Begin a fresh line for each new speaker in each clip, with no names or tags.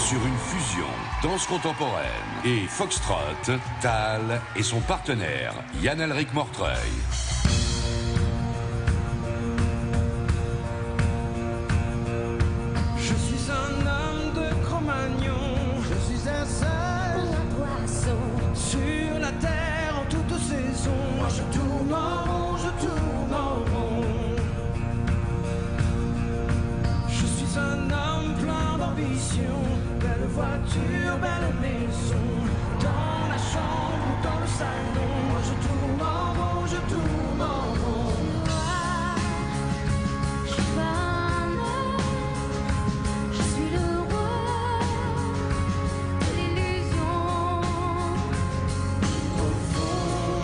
sur une fusion danse contemporaine et foxtrot, Tal et son partenaire Yann-Alric Mortreuil.
Je suis un homme de Cro-Magnon, je suis un seul poisson sur la terre en toute saison. Moi je tourne en rond, je tourne en rond. Je suis un homme plein d'ambition, belle voiture, belle maison, dans la chambre ou dans le salon. Moi je tourne en rond, je tourne en rond.
Je suis femme, je suis le roi de l'illusion.
Au fond,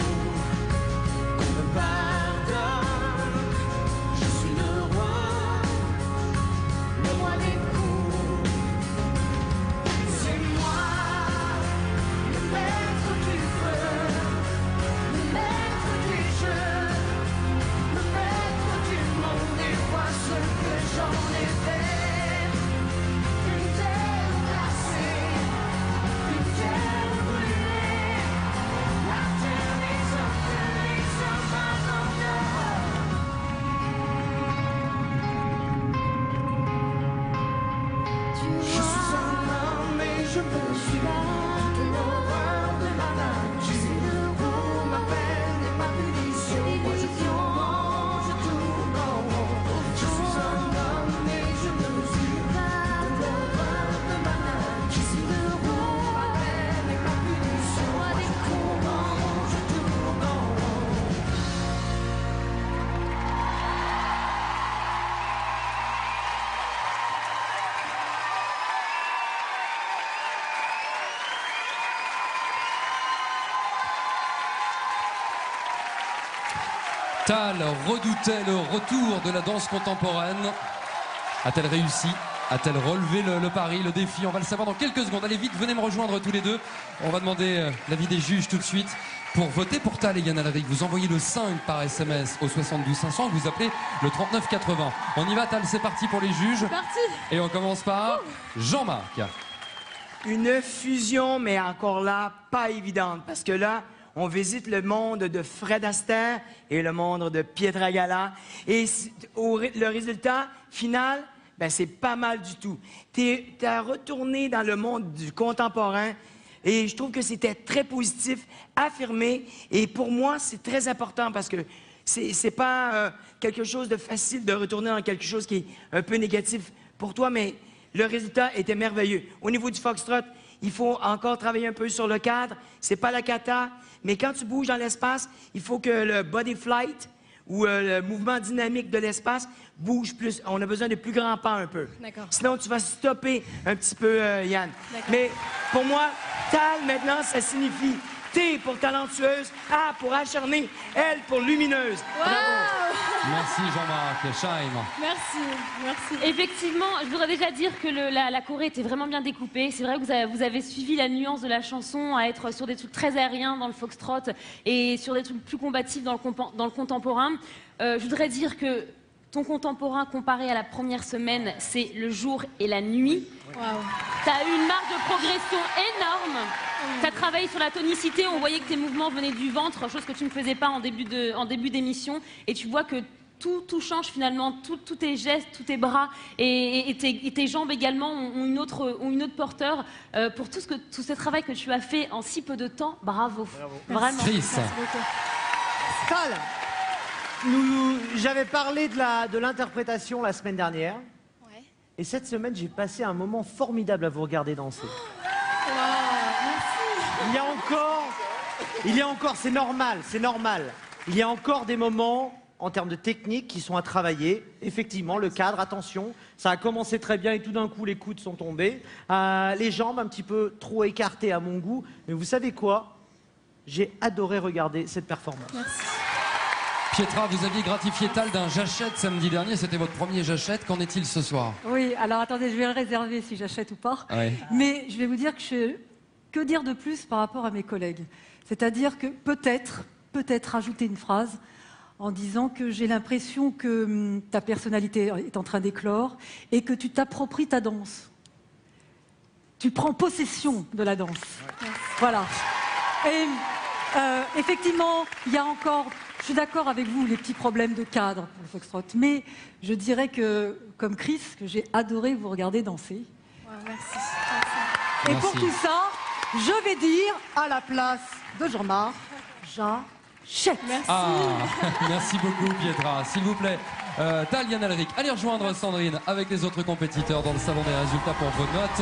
qu'on me pardonne, je suis le roi des coups. C'est moi, le maître du feu, le maître du jeu, le maître du monde. Et vois ce que j'en ai fait. Une terre glacée, une terre brûlée, la terre des hommes maintenant Je suis un homme et je me suis de l'horreur de ma nature. Pour ma peine et ma punition, moi je tourne en rond. Je suis un homme et je me suis de l'horreur de ma nature. Pour ma peine et ma punition, moi je tourne en rond, je tourne en rond.
Tal redoutait le retour de la danse contemporaine. A-t-elle réussi? A-t-elle relevé le pari, le défi? On va le savoir dans quelques secondes. Allez vite, venez me rejoindre tous les deux. On va demander l'avis des juges tout de suite. Pour voter pour Tal et Yann-Alric, vous envoyez le 5 par SMS au 72 500, vous appelez le 39 80. On y va Tal, c'est parti pour les juges.
C'est parti.
Et on commence par Jean-Marc.
Une fusion, mais encore là, pas évidente, parce que là, on visite le monde de Fred Astaire et le monde de Pietra Gala. Et le résultat final, ben, c'est pas mal du tout. T'as retourné dans le monde du contemporain et je trouve que c'était très positif, affirmé. Et pour moi, c'est très important parce que c'est pas quelque chose de facile de retourner dans quelque chose qui est un peu négatif pour toi, mais le résultat était merveilleux. Au niveau du foxtrot, il faut encore travailler un peu sur le cadre. C'est pas la kata, mais quand tu bouges dans l'espace, il faut que le body flight ou le mouvement dynamique de l'espace bouge plus. On a besoin de plus grands pas un peu.
D'accord.
Sinon, tu vas stopper un petit peu, Yann.
D'accord.
Mais pour moi, Tal, maintenant, ça signifie T pour talentueuse, A pour acharnée, L pour lumineuse. Bravo.
Merci Jean-Marc. Chaim.
Merci.
Effectivement, je voudrais déjà dire que la choré était vraiment bien découpée. C'est vrai que vous avez suivi la nuance de la chanson à être sur des trucs très aériens dans le foxtrot et sur des trucs plus combatifs dans le contemporain. Je voudrais dire que ton contemporain comparé à la première semaine, c'est le jour et la nuit.
Wow.
Tu as eu une marge de progression énorme. Tu as travaillé sur la tonicité, on voyait que tes mouvements venaient du ventre, chose que tu ne faisais pas en début d'émission. Et tu vois que tout change finalement, tous tes gestes, tous tes bras et tes jambes également ont une autre porteur. Pour tout ce travail que tu as fait en si peu de temps, bravo. Vraiment.
Chris.
Merci beaucoup.
Tal, j'avais parlé de l'interprétation la semaine dernière.
Ouais.
Et cette semaine, j'ai passé un moment formidable à vous regarder danser.
Wow, merci.
Il y a encore, c'est normal. Il y a encore des moments, en termes de technique, qui sont à travailler. Effectivement, le cadre, attention, ça a commencé très bien et tout d'un coup, les coudes sont tombés. Les jambes un petit peu trop écartées à mon goût. Mais vous savez quoi? J'ai adoré regarder cette performance.
Merci.
Pietra, vous aviez gratifié Tal d'un jachette samedi dernier. C'était votre premier jachette. Qu'en est-il ce soir?
Oui, alors attendez, je vais le réserver si j'achète ou pas.
Ouais.
Mais je vais vous dire que dire de plus par rapport à mes collègues? C'est-à-dire que peut-être rajouter une phrase en disant que j'ai l'impression que ta personnalité est en train d'éclore et que tu t'appropries ta danse. tu prends possession de la danse. Voilà. Et effectivement, il y a encore, je suis d'accord avec vous, les petits problèmes de cadre pour le foxtrot, mais je dirais que, comme Chris, que j'ai adoré vous regarder danser.
Ouais, merci.
Et
Merci.
pour tout ça, je vais dire, à la place de Jean-Marc, j'achète.
Merci.
Ah, merci beaucoup Pietra. S'il vous plaît, Tal, Yann Alric, allez rejoindre Sandrine avec les autres compétiteurs dans le salon des résultats pour vos notes.